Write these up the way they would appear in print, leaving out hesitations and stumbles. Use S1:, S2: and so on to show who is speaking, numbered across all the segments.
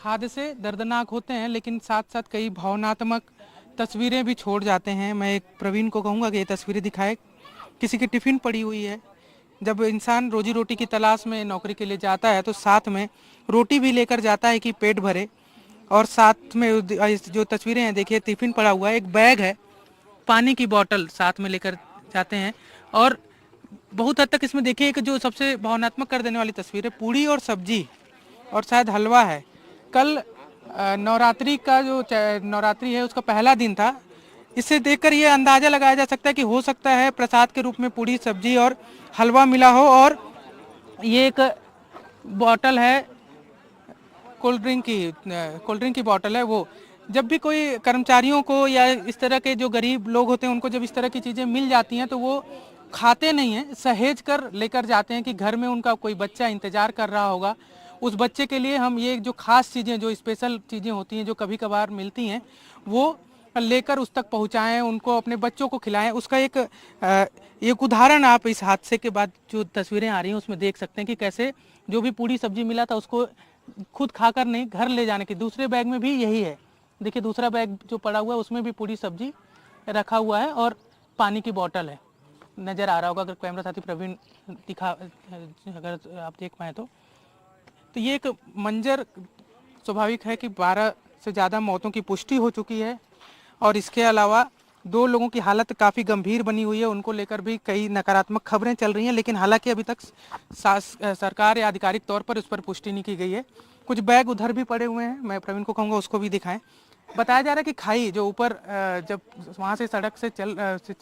S1: हादसे दर्दनाक होते हैं, लेकिन साथ साथ कई भावनात्मक तस्वीरें भी छोड़ जाते हैं। मैं एक प्रवीण को कहूँगा कि ये तस्वीरें दिखाए। किसी की टिफ़िन पड़ी हुई है। जब इंसान रोजी रोटी की तलाश में नौकरी के लिए जाता है तो साथ में रोटी भी लेकर जाता है कि पेट भरे, और साथ में जो तस्वीरें हैं देखिए, टिफ़िन पड़ा हुआ है, एक बैग है, पानी की बोतल साथ में लेकर जाते हैं। और बहुत हद तक इसमें देखिए कि जो सबसे भावनात्मक कर देने वाली तस्वीर है, पूड़ी और सब्जी और शायद हलवा है। कल नवरात्रि का जो नवरात्रि है उसका पहला दिन था। इससे देखकर ये अंदाज़ा लगाया जा सकता है कि हो सकता है प्रसाद के रूप में पूड़ी सब्जी और हलवा मिला हो। और ये एक बॉटल है कोल्ड ड्रिंक की बॉटल है। वो जब भी कोई कर्मचारियों को या इस तरह के जो गरीब लोग होते हैं उनको जब इस तरह की चीज़ें मिल जाती हैं तो वो खाते नहीं हैं, सहेज कर लेकर जाते हैं कि घर में उनका कोई बच्चा इंतज़ार कर रहा होगा, उस बच्चे के लिए हम ये जो खास चीज़ें, जो स्पेशल चीज़ें होती हैं, जो कभी कभार मिलती हैं, वो लेकर उस तक पहुंचाएं, उनको अपने बच्चों को खिलाएं। उसका एक उदाहरण आप इस हादसे के बाद जो तस्वीरें आ रही हैं उसमें देख सकते हैं कि कैसे जो भी पूरी सब्जी मिला था उसको खुद खाकर नहीं, घर ले जाने की। दूसरे बैग में भी यही है, देखिए दूसरा बैग जो पड़ा हुआ है उसमें भी पूरी सब्जी रखा हुआ है और पानी की बोतल है। नज़र आ रहा होगा अगर कैमरा साथी प्रवीण अगर आप देख पाएँ तो ये एक मंजर स्वाभाविक है कि 12 से ज़्यादा मौतों की पुष्टि हो चुकी है, और इसके अलावा 2 लोगों की हालत काफ़ी गंभीर बनी हुई है। उनको लेकर भी कई नकारात्मक खबरें चल रही हैं, लेकिन हालांकि अभी तक सरकार या आधिकारिक तौर पर उस पर पुष्टि नहीं की गई है। कुछ बैग उधर भी पड़े हुए हैं, मैं प्रवीण को कहूँगा उसको भी दिखाएं। बताया जा रहा है कि खाई जो ऊपर जब वहाँ से सड़क से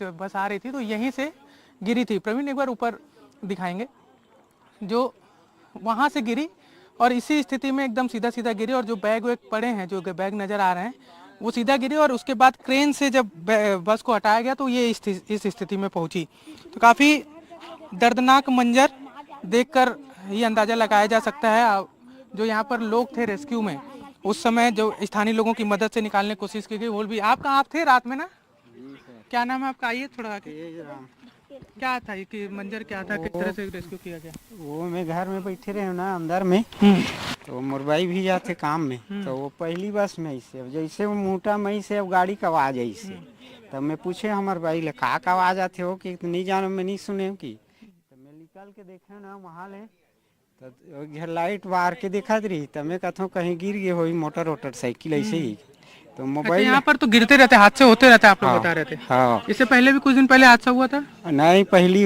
S1: बस आ रही थी तो यहीं से गिरी थी। प्रवीण एक बार ऊपर दिखाएंगे, जो वहाँ से गिरी और इसी स्थिति में एकदम सीधा सीधा गिरी, और जो बैग वैग पड़े हैं, जो बैग नज़र आ रहे हैं, वो सीधा गिरी और उसके बाद क्रेन से जब बस को हटाया गया तो ये इस स्थिति में पहुंची। तो काफ़ी दर्दनाक मंजर देखकर ये अंदाज़ा लगाया जा सकता है। जो यहाँ पर लोग थे रेस्क्यू में, उस समय जो स्थानीय लोगों की मदद से निकालने की कोशिश की गई, वो भी। आप कहाँ थे रात में ना? क्या नाम है आपका? आइए थोड़ा आके। क्या था ये कि मंजर क्या था, किस तरह से रेस्क्यू किया गया?
S2: वो मैं घर में बैठे रहे ना अंदर में, तो मुरबाई भी जाते काम में, तो वो पहली बस में ऐसे जैसे वो मोटा मई से अब गाड़ी का आवाज ऐसे, तब मैं पूछे हमारे भाई ले का आवाज आते हो कि नहीं जानो, मैं नहीं सुने की। तो मैं निकल के देखे ना वहाँ ले, तो घर लाइट बार के देखा रही, तब मैं कहता हूँ कहीं गिर गए हो मोटर साइकिल ऐसे ही। तो मोबाइल
S1: यहाँ पर तो गिरते रहते, हादसे होते रहते, आप लोग
S2: हाँ,
S1: बता रहे थे।
S2: हाँ।
S1: इससे पहले भी कुछ दिन पहले हादसा हुआ था?
S2: नहीं, पहली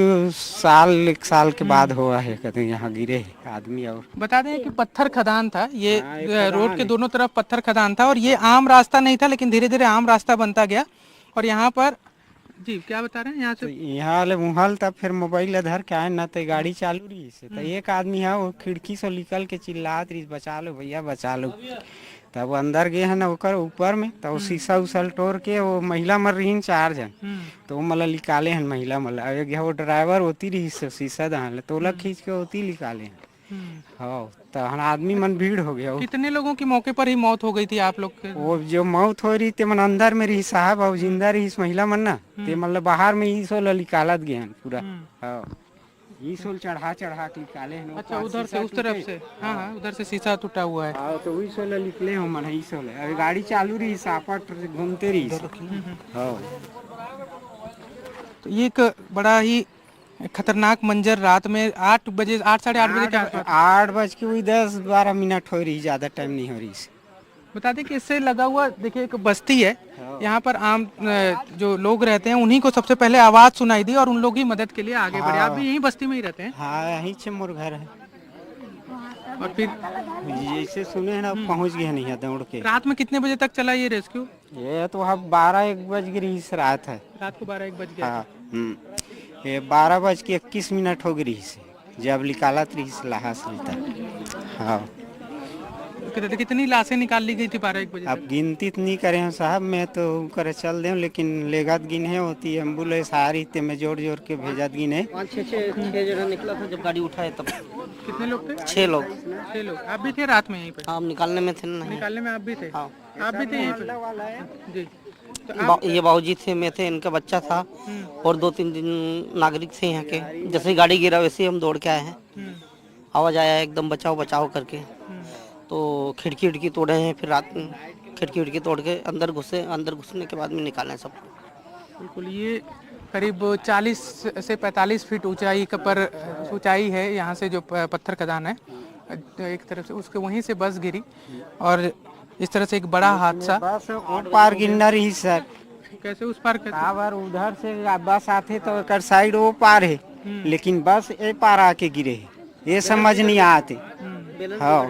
S2: एक साल के बाद हुआ है, कहते यहाँ गिरे आदमी। और
S1: बता दें कि पत्थर खदान था ये,
S2: हाँ, एक खदान
S1: रोड के
S2: है।
S1: दोनों तरफ पत्थर खदान था, और ये आम रास्ता नहीं था, लेकिन धीरे धीरे आम रास्ता बनता गया। और यहाँ पर जी क्या बता रहे हैं यहाँ से?
S2: तो यहाँ ले मुहल, तब फिर मोबाइल इधर के आए ना, तो गाड़ी चालू रही से, तो एक आदमी है वो खिड़की से निकल के चिल्लात रही, बचा लो भैया बचा लो। तब अंदर गए हैं ना ओकर ऊपर में, तो शीशा उसल तोड़ के वो महिला मर रही 4 जन, तो वो मतलब निकाले हैं महिला, मतलब वो ड्राइवर होती रही से शीशा दहन तो लग खींच के होती निकाले हैं। हाँ, तो आदमी मन भीड़ हो गया।
S1: कितने लोगों की मौके पर ही मौत हो गई थी आप लोग के?
S2: वो जो मौत हो रही थी मन अंदर में रही साहब, और जिंदा रही महिला मन ना, ते मतलब बाहर में ई सोल निकालत गए हैं पूरा। हाँ, ई सोल चढ़ा के निकाले हैं।
S1: अच्छा, उधर से उस तरफ से? हाँ हाँ, उधर से शीशा टूटा हुआ है।
S2: हाँ, तो वही सोल निकले हो मन, ई सोल अभी गाड़ी चालू रही, सापट घूमते रही। हाँ,
S1: तो ये एक बड़ा ही खतरनाक मंजर रात में 8 बजे, 8 साढ़े 8 बजे के आसपास।
S2: 8 बज के वही 10-12 मिनट हो रही, ज्यादा टाइम नहीं हो रही।
S1: बता दें कि इससे लगा हुआ देखिए एक बस्ती है, यहाँ पर आम जो लोग रहते हैं उन्हीं को सबसे पहले आवाज सुनाई दी और उन लोग ही मदद के लिए आगे बढ़े। आप भी यहीं बस्ती में ही रहते हैं?
S2: हाँ, यहीं से मोर घर है।
S1: और फिर
S2: जैसे सुने हैं ना, पहुंच गए नहीं दौड़ के।
S1: रात में कितने बजे तक चला ये रेस्क्यू?
S2: ये तो वहाँ 12-1 बज गई इस रात है।
S1: रात को 12-1 बज गया।
S2: हाँ, ये 12:21 हो गई से जब निकालत रही लाश तक। हाँ,
S1: कितनी लाशें निकाल ली गई थी 12-1 बजे
S2: अब
S1: तक?
S2: गिनती तो नहीं करे हैं साहब, मैं तो करे चल दूँ, लेकिन लेगत गिने होती एम्बुलेंस आ रही थी, मैं जोड़ के भेजत गिने।
S3: 5-6 जना निकला था जब गाड़ी उठाए तब।
S1: कितने लोग थे?
S3: 6 लोग।
S1: 6 लोग। आप भी थे रात में यहीं पे?
S3: हाँ, निकालने में थे ना।
S1: निकालने में आप भी थे?
S3: हाँ।
S1: आप भी थे यहीं पे? जी। तो
S3: ये बाबूजी थे, मैं थे, इनका बच्चा था और 2-3 दिन नागरिक थे यहाँ के। जैसे ही गाड़ी गिरा वैसे ही हम दौड़ के आए हैं। आवाज आया एकदम बचाओ बचाओ करके, तो खिड़की विड़की तोड़े हैं, फिर रात में खिड़की विड़की तोड़ के अंदर घुसे, अंदर घुसने के बाद में निकाले सब।
S1: बिल्कुल, ये करीब 40 से 45 फीट ऊंचाई का पर ऊंचाई है यहाँ से जो पत्थर खदान है, एक तरफ से उसके वहीं से बस गिरी और इस तरह से एक बड़ा हादसा।
S2: बस वो पार गिरना रही सर,
S1: कैसे उस पार कैसे?
S2: टावर उधर से बस आते तो एक साइड वो पार है, लेकिन बस ए पार आके गिरे है, ये समझ नहीं आते। हाँ,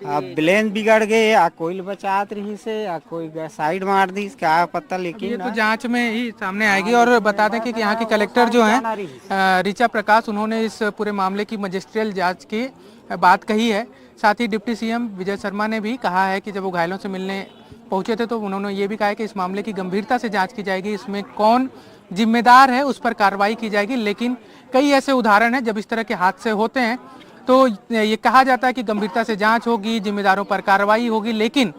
S2: अब ब्लेन बिगड़ गए, या कोई बचात रही से या कोई साइड मार दी, क्या पता।
S1: ये
S2: लेकिन
S1: तो जांच में ही सामने आएगी। और बता दें कि यहाँ के कलेक्टर जो हैं ऋचा प्रकाश, उन्होंने इस पूरे मामले की मजिस्ट्रियल जांच की बात कही है। साथ ही डिप्टी सीएम विजय शर्मा ने भी कहा है कि जब वो घायलों से मिलने पहुंचे थे तो उन्होंने ये भी कहा है कि इस मामले की गंभीरता से जांच की जाएगी, इसमें कौन जिम्मेदार है उस पर कार्रवाई की जाएगी। लेकिन कई ऐसे उदाहरण हैं जब इस तरह के हादसे होते हैं तो ये कहा जाता है कि गंभीरता से जांच होगी, जिम्मेदारों पर कार्रवाई होगी, लेकिन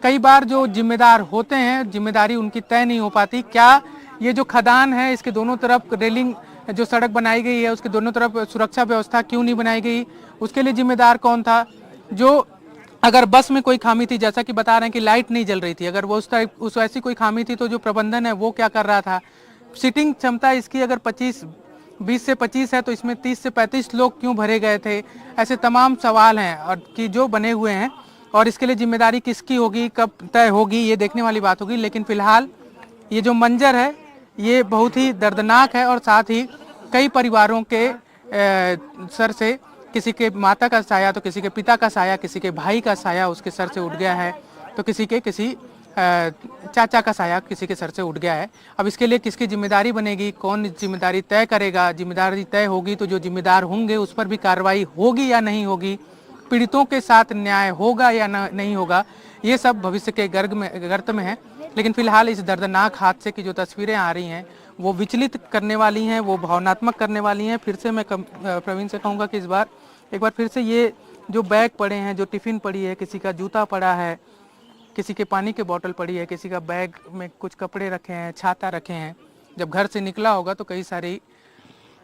S1: कई बार जो जिम्मेदार होते हैं जिम्मेदारी उनकी तय नहीं हो पाती। क्या ये जो खदान है इसके दोनों तरफ रेलिंग जो सड़क बनाई गई है उसके दोनों तरफ सुरक्षा व्यवस्था क्यों नहीं बनाई गई, उसके लिए जिम्मेदार कौन था? जो अगर बस में कोई खामी थी, जैसा कि बता रहे हैं कि लाइट नहीं जल रही थी, अगर वो उस ऐसी कोई खामी थी तो जो प्रबंधन है वो क्या कर रहा था? सीटिंग क्षमता इसकी अगर 20 से 25 है तो इसमें 30 से 35 लोग क्यों भरे गए थे? ऐसे तमाम सवाल हैं और कि जो बने हुए हैं और इसके लिए जिम्मेदारी किसकी होगी, कब तय होगी, ये देखने वाली बात होगी। लेकिन फिलहाल ये जो मंजर है ये बहुत ही दर्दनाक है और साथ ही कई परिवारों के सर से किसी के माता का साया तो किसी के पिता का साया, किसी के भाई का साया उसके सर से उठ गया है, तो किसी चाचा का साया किसी के सर से उठ गया है। अब इसके लिए किसकी जिम्मेदारी बनेगी, कौन जिम्मेदारी तय करेगा? जिम्मेदारी तय होगी तो जो जिम्मेदार होंगे उस पर भी कार्रवाई होगी या नहीं होगी? पीड़ितों के साथ न्याय होगा या नहीं होगा? ये सब भविष्य के गर्त में है। लेकिन फिलहाल इस दर्दनाक हादसे की जो तस्वीरें आ रही हैं वो विचलित करने वाली हैं, वो भावनात्मक करने वाली हैं। फिर से मैं प्रवीण से कहूँगा कि एक बार फिर से ये जो बैग पड़े हैं, जो टिफ़िन पड़ी है, किसी का जूता पड़ा है, किसी के पानी की बोतल पड़ी है, किसी का बैग में कुछ कपड़े रखे हैं, छाता रखे हैं। जब घर से निकला होगा तो कई सारी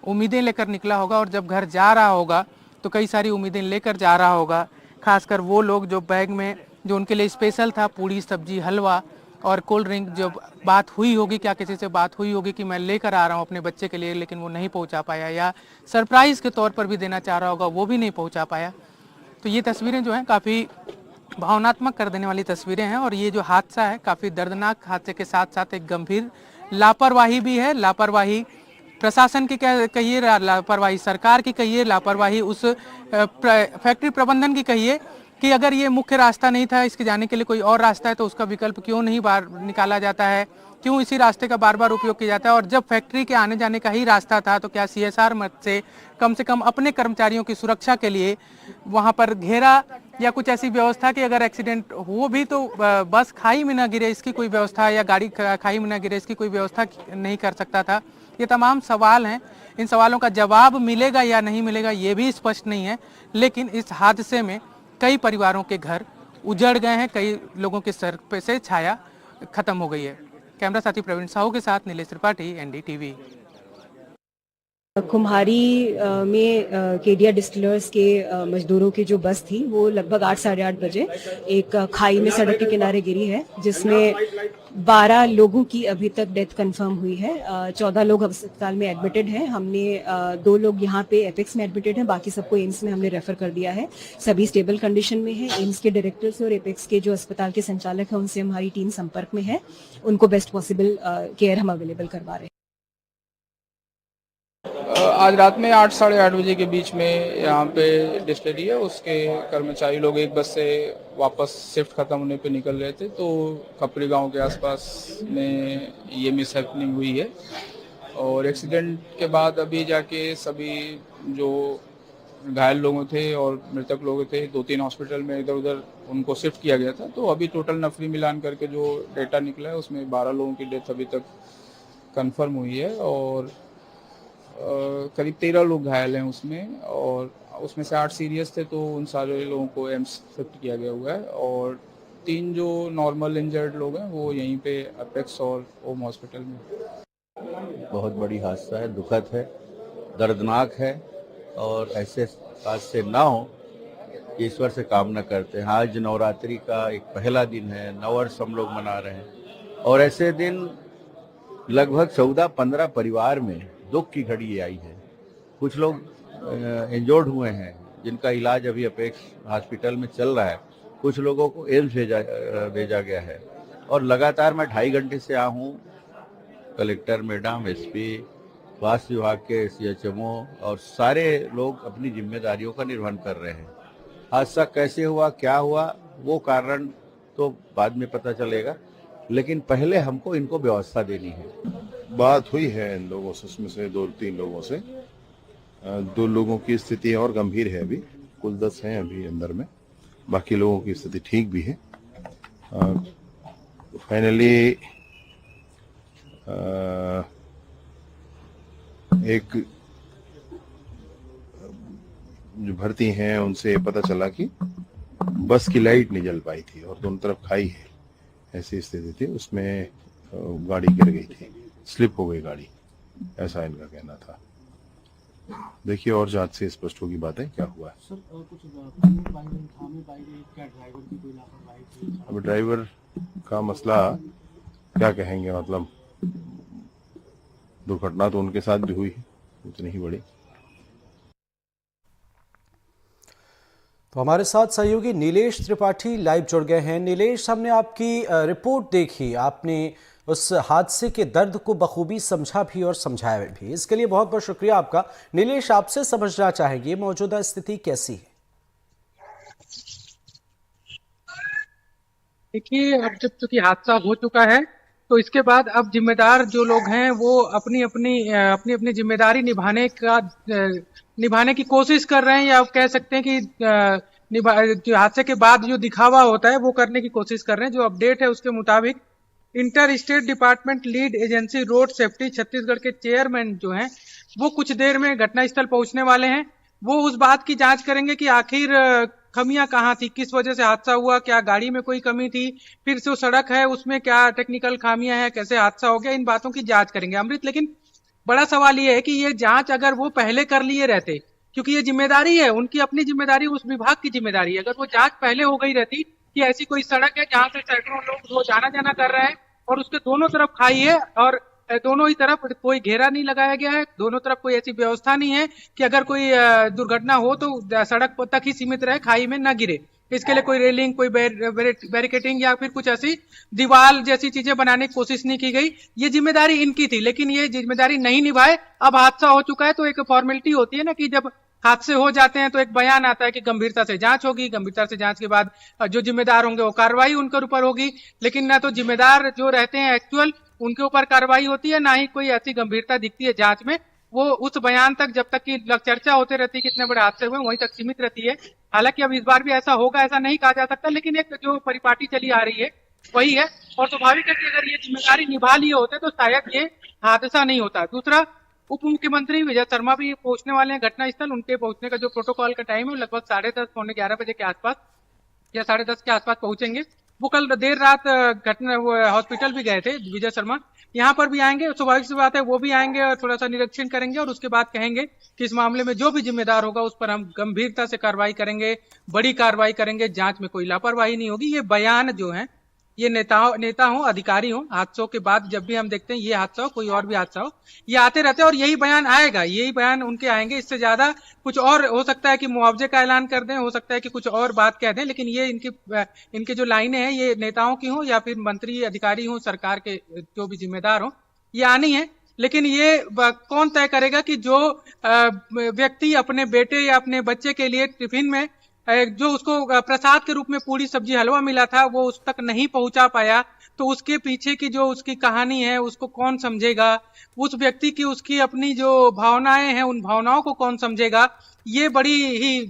S1: उम्मीदें लेकर निकला होगा और जब घर जा रहा होगा तो कई सारी उम्मीदें लेकर जा रहा होगा। खासकर वो लोग जो बैग में जो उनके लिए स्पेशल था, पूड़ी सब्जी हलवा और कोल्ड ड्रिंक, जो बात हुई होगी, क्या किसी से बात हुई होगी कि मैं लेकर आ रहा हूँ अपने बच्चे के लिए, लेकिन वो नहीं पहुँचा पाया, या सरप्राइज़ के तौर पर भी देना चाह रहा होगा वो भी नहीं पहुँचा पाया। तो ये तस्वीरें जो हैं काफ़ी भावनात्मक कर देने वाली तस्वीरें हैं और ये जो हादसा है काफ़ी दर्दनाक हादसे के साथ साथ एक गंभीर लापरवाही भी है। लापरवाही प्रशासन की कहिए, लापरवाही सरकार की कहिए, लापरवाही उस फैक्ट्री प्रबंधन की कहिए कि अगर ये मुख्य रास्ता नहीं था, इसके जाने के लिए कोई और रास्ता है तो उसका विकल्प क्यों नहीं बार निकाला जाता है, क्यों इसी रास्ते का बार बार उपयोग किया जाता है? और जब फैक्ट्री के आने जाने का ही रास्ता था तो क्या CSR मद से कम अपने कर्मचारियों की सुरक्षा के लिए वहाँ पर घेरा या कुछ ऐसी व्यवस्था कि अगर एक्सीडेंट हो भी तो बस खाई में ना गिरे, इसकी कोई व्यवस्था, या गाड़ी खाई में ना गिरे, इसकी कोई व्यवस्था नहीं कर सकता था? ये तमाम सवाल हैं। इन सवालों का जवाब मिलेगा या नहीं मिलेगा ये भी स्पष्ट नहीं है। लेकिन इस हादसे में कई परिवारों के घर उजड़ गए हैं, कई लोगों के सर पे से छाया खत्म हो गई है। कैमरा साथी प्रवीण साहू के साथ नीलेश त्रिपाठी, NDTV।
S4: कुम्हारी में केडिया डिस्टिलर्स के मजदूरों की जो बस थी वो लगभग 8 साढ़े 8 बजे एक खाई में सड़क के किनारे गिरी है, जिसमें 12 लोगों की अभी तक डेथ कंफर्म हुई है। 14 लोग अस्पताल में एडमिटेड हैं। हमने 2 लोग यहाँ पे एपेक्स में एडमिटेड हैं, बाकी सबको एम्स में हमने रेफर कर दिया है। सभी स्टेबल कंडीशन में है। एम्स के डायरेक्टर्स और एपेक्स के जो अस्पताल के संचालक हैं उनसे हमारी टीम संपर्क में है, उनको बेस्ट पॉसिबल केयर हम अवेलेबल करवा रहे हैं।
S5: आज रात में 8 साढ़े 8 बजे के बीच में यहाँ पे डिस्टिलरी है, उसके कर्मचारी लोग एक बस से वापस शिफ्ट खत्म होने पे निकल रहे थे तो खपरी गांव के आसपास में ये मिस हैपनिंग हुई है। और एक्सीडेंट के बाद अभी जाके सभी जो घायल लोग थे और मृतक लोग थे 2-3 हॉस्पिटल में इधर उधर उनको शिफ्ट किया गया था। तो अभी टोटल नफरी मिलान करके जो डेटा निकला है उसमें 12 लोगों की डेथ अभी तक कन्फर्म हुई है और करीब 13 लोग घायल हैं उसमें, और उसमें से 8 सीरियस थे तो उन सारे लोगों को एम्स शिफ्ट किया गया हुआ है और 3 जो नॉर्मल इंजर्ड लोग हैं वो यहीं पे अपेक्स और ओम हॉस्पिटल में।
S6: बहुत बड़ी हादसा है, दुखद है, दर्दनाक है और ऐसे हादसे ना हो ईश्वर से कामना करते हैं। आज नवरात्रि का एक पहला दिन है, नववर्ष हम लोग मना रहे हैं और ऐसे दिन लगभग 14-15 परिवार में दुख की घड़ी आई है। कुछ लोग इंजर्ड हुए हैं जिनका इलाज अभी अपेक्स हॉस्पिटल में चल रहा है। कुछ लोगों को एम्स भेजा गया है और लगातार मैं 2.5 घंटे से आया हूँ। कलेक्टर मैडम, एसपी, स्वास्थ्य विभाग के CHMO और सारे लोग अपनी जिम्मेदारियों का निर्वहन कर रहे हैं। हादसा कैसे हुआ, क्या हुआ, वो कारण तो बाद में पता चलेगा, लेकिन पहले हमको इनको व्यवस्था देनी है।
S7: बात हुई है इन लोगों से, उसमें से 2-3 लोगों से। 2 लोगों की स्थिति और गंभीर है, अभी कुल 10 हैं अभी अंदर में, बाकी लोगों की स्थिति ठीक भी है। फाइनली एक जो भर्ती हैं उनसे पता चला कि बस की लाइट नहीं जल पाई थी और दोनों तरफ खाई है, ऐसी स्थिति थी। उसमें गाड़ी गिर गई थी, स्लिप हो गई गाड़ी, ऐसा इनका कहना था। देखिए और जांच से स्पष्ट होगी बातें क्या हुआ है।
S1: सर कुछ
S7: अब ड्राइवर का मसला क्या कहेंगे, मतलब दुर्घटना तो उनके साथ भी हुई है, उतनी ही बड़ी।
S8: तो हमारे साथ सहयोगी नीलेश त्रिपाठी लाइव जुड़ गए हैं। नीलेश, हमने आपकी रिपोर्ट देखी, आपने उस हादसे के दर्द को बखूबी समझा भी और समझाया भी, इसके लिए बहुत बहुत शुक्रिया आपका। नीलेश, आपसे समझना चाहेंगे मौजूदा स्थिति कैसी है?
S1: देखिए, अब जब चूंकि हादसा हो चुका है तो इसके बाद अब जिम्मेदार जो लोग हैं वो अपनी अपनी जिम्मेदारी निभाने की कोशिश कर रहे हैं, या आप कह सकते हैं कि जो हादसे के बाद जो दिखावा होता है वो करने की कोशिश कर रहे हैं। जो अपडेट है उसके मुताबिक inter state department lead agency road safety Chhattisgarh के चेयरमैन जो हैं वो कुछ देर में घटनास्थल पहुंचने वाले हैं। वो उस बात की जांच करेंगे कि आखिर खमियां कहाँ थी, किस वजह से हादसा हुआ, क्या गाड़ी में कोई कमी थी, फिर जो सड़क है उसमें क्या टेक्निकल खामियां हैं, कैसे हादसा हो गया, इन बातों की जांच करेंगे अमृत। लेकिन बड़ा सवाल ये है कि ये जांच अगर वो पहले कर लिए रहते, क्योंकि ये जिम्मेदारी है उनकी, अपनी जिम्मेदारी, उस विभाग की जिम्मेदारी है, अगर वो जांच पहले हो गई रहती कि ऐसी कोई सड़क है जहां से सैकड़ों लोग रोज आना जाना कर रहे हैं और उसके दोनों तरफ खाई है और दोनों ही तरफ कोई घेरा नहीं लगाया गया है, दोनों तरफ कोई ऐसी व्यवस्था नहीं है कि अगर कोई दुर्घटना हो तो सड़क तक ही सीमित रहे, खाई में न गिरे। इसके लिए कोई रेलिंग, कोई बैरिकेटिंग या फिर कुछ ऐसी दीवार जैसी चीजें बनाने की कोशिश नहीं की गई। ये जिम्मेदारी इनकी थी, लेकिन ये जिम्मेदारी नहीं निभाए। अब हादसा हो चुका है तो एक फॉर्मेलिटी होती है ना कि जब हादसे हो जाते हैं तो एक बयान आता है कि गंभीरता से जांच होगी, गंभीरता से जांच के बाद जो जिम्मेदार होंगे वो कार्रवाई उनके ऊपर होगी। लेकिन ना तो जिम्मेदार जो रहते हैं एक्चुअल उनके ऊपर कार्रवाई होती है, ना ही कोई ऐसी गंभीरता दिखती है जांच में। वो उस बयान तक जब तक की चर्चा होते रहती है कितने बड़े हादसे हुए वहीं तक सीमित रहती है। हालांकि अब इस बार भी ऐसा होगा ऐसा नहीं कहा जा सकता, लेकिन एक जो परिपाटी चली आ रही है वही है और स्वाभाविक है कि अगर ये जिम्मेदारी निभा लिए होते तो शायद ये हादसा नहीं होता। दूसरा, उप मुख्यमंत्री विजय शर्मा भी पहुंचने वाले हैं घटनास्थल। उनके पहुंचने का जो प्रोटोकॉल का टाइम है लगभग 10:30 पौने 11 बजे के आसपास या 10:30 के आसपास पहुंचेंगे। वो कल देर रात हॉस्पिटल भी गए थे विजय शर्मा, यहाँ पर भी आएंगे। स्वाभाविक सी बात है वो भी आएंगे और थोड़ा सा निरीक्षण करेंगे और उसके बाद कहेंगे कि इस मामले में जो भी जिम्मेदार होगा उस पर हम गंभीरता से कार्रवाई करेंगे, बड़ी कार्रवाई करेंगे, जांच में कोई लापरवाही नहीं होगी। ये बयान जो है, ये नेता हो, अधिकारी हो, हादसों के बाद जब भी हम देखते हैं ये हादसा हो, कोई और भी हादसा हो, ये आते रहते हैं और यही बयान आएगा, यही बयान उनके आएंगे। इससे ज्यादा कुछ और हो सकता है कि मुआवजे का ऐलान कर दें, हो सकता है कि कुछ और बात कह दें, लेकिन ये इनके जो लाइनें हैं ये नेताओं की हो या फिर मंत्री अधिकारी हो, सरकार के जो भी जिम्मेदार हो, ये आनी है। लेकिन ये कौन तय करेगा कि जो व्यक्ति अपने बेटे या अपने बच्चे के लिए टिफिन में जो उसको प्रसाद के रूप में पूरी सब्जी हलवा मिला था वो उस तक नहीं पहुंचा पाया, तो उसके पीछे की जो उसकी कहानी है उसको कौन समझेगा, उस व्यक्ति की उसकी अपनी जो भावनाएं हैं उन भावनाओं को कौन समझेगा। ये बड़ी ही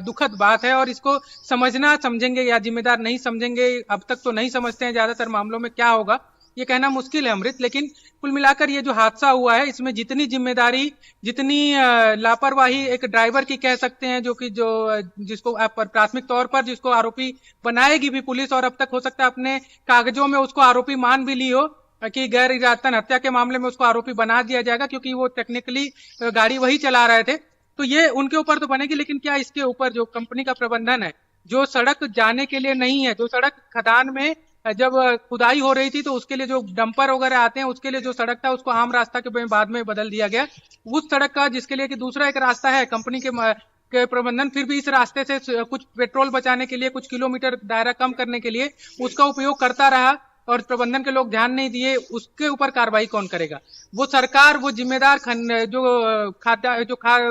S1: दुखद बात है और इसको समझना, समझेंगे या जिम्मेदार नहीं समझेंगे, अब तक तो नहीं समझते हैं ज्यादातर मामलों में, क्या होगा ये कहना मुश्किल है अमृत। लेकिन कुल मिलाकर ये जो हादसा हुआ है इसमें जितनी जिम्मेदारी, जितनी लापरवाही एक ड्राइवर की कह सकते हैं, जिसको प्राथमिक तौर पर जिसको आरोपी बनाएगी भी पुलिस, और अब तक हो सकता है अपने कागजों में उसको आरोपी मान भी ली हो कि गैर इरादतन हत्या के मामले में उसको आरोपी बना दिया जाएगा क्योंकि वो टेक्निकली गाड़ी वही चला रहे थे। तो ये उनके ऊपर तो बनेगी, लेकिन क्या इसके ऊपर जो कंपनी का प्रबंधन है, जो सड़क जाने के लिए नहीं है, जो सड़क खदान में जब खुदाई हो रही थी तो उसके लिए जो डंपर वगैरह आते हैं उसके लिए जो सड़क था उसको आम रास्ता के बाद में बदल दिया गया, उस सड़क का जिसके लिए कि दूसरा एक रास्ता है, कंपनी के प्रबंधन फिर भी इस रास्ते से कुछ पेट्रोल बचाने के लिए, कुछ किलोमीटर दायरा कम करने के लिए उसका उपयोग करता रहा और प्रबंधन के लोग ध्यान नहीं दिए, उसके ऊपर कार्रवाई कौन करेगा? वो सरकार, वो जिम्मेदार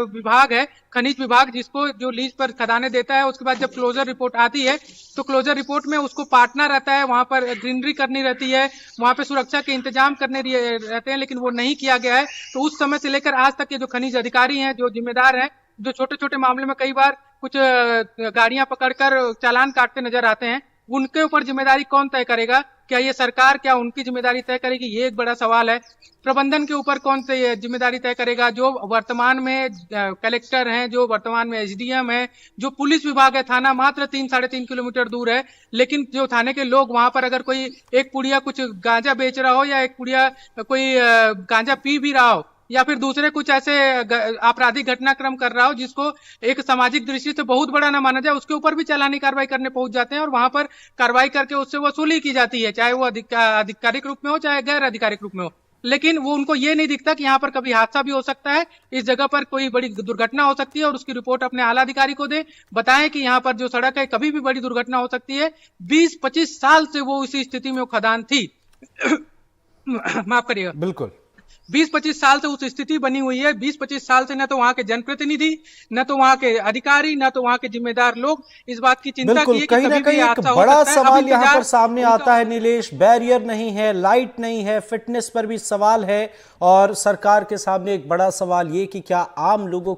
S1: विभाग है, खनिज विभाग, जिसको जो लीज पर खदानें देता है, उसके बाद जब क्लोजर रिपोर्ट आती है तो क्लोजर रिपोर्ट में उसको पाटना रहता है, वहां पर ग्रीनरी करनी रहती है, वहां पे सुरक्षा के इंतजाम करने रहते हैं, लेकिन वो नहीं किया गया है। तो उस समय से लेकर आज तक के जो खनिज अधिकारी हैं, जो जिम्मेदार हैं, जो छोटे छोटे मामले में कई बार कुछ गाड़ियां पकड़कर चालान काटते नजर आते हैं, उनके ऊपर जिम्मेदारी कौन तय करेगा? क्या ये सरकार, क्या उनकी जिम्मेदारी तय करेगी? ये एक बड़ा सवाल है। प्रबंधन के ऊपर कौन से जिम्मेदारी तय करेगा? जो वर्तमान में कलेक्टर हैं, जो वर्तमान में एसडीएम है, जो पुलिस विभाग है, थाना मात्र 3-3.5 किलोमीटर दूर है, लेकिन जो थाने के लोग वहां पर अगर कोई एक पुड़िया कुछ गांजा बेच रहा हो या एक पुड़िया कोई गांजा पी भी रहा हो या फिर दूसरे कुछ ऐसे आपराधिक घटनाक्रम कर रहा हो जिसको एक सामाजिक दृष्टि से बहुत बड़ा ना माना जाए, उसके ऊपर भी चालानी कार्रवाई करने पहुंच जाते हैं और वहां पर कार्रवाई करके उससे वसूली की जाती है, चाहे वो आधिकारिक रूप में हो चाहे गैर आधिकारिक रूप में हो। लेकिन वो उनको ये नहीं दिखता कि यहाँ पर कभी हादसा भी हो सकता है, इस जगह पर कोई बड़ी दुर्घटना हो सकती है और उसकी रिपोर्ट अपने आला अधिकारी को दे, बताएं कि यहाँ पर जो सड़क है कभी भी बड़ी दुर्घटना हो सकती है। 20-25 साल से वो इसी स्थिति में वो खदान थी माफ करिएगा,
S8: बिल्कुल
S1: 20-25 साल से उस स्थिति बनी हुई है। 20-25 साल से न तो वहां के जनप्रतिनिधि, न तो वहां के अधिकारी, न तो वहां के जिम्मेदार लोग इस बात की चिंता की है कि
S8: कहीं ना कहीं एक बड़ा सवाल यहाँ पर सामने आता है नीलेश, बैरियर नहीं है, लाइट नहीं है, फिटनेस पर भी सवाल है और सरकार के सामने एक बड़ा सवाल ये कि क्या आम लोगों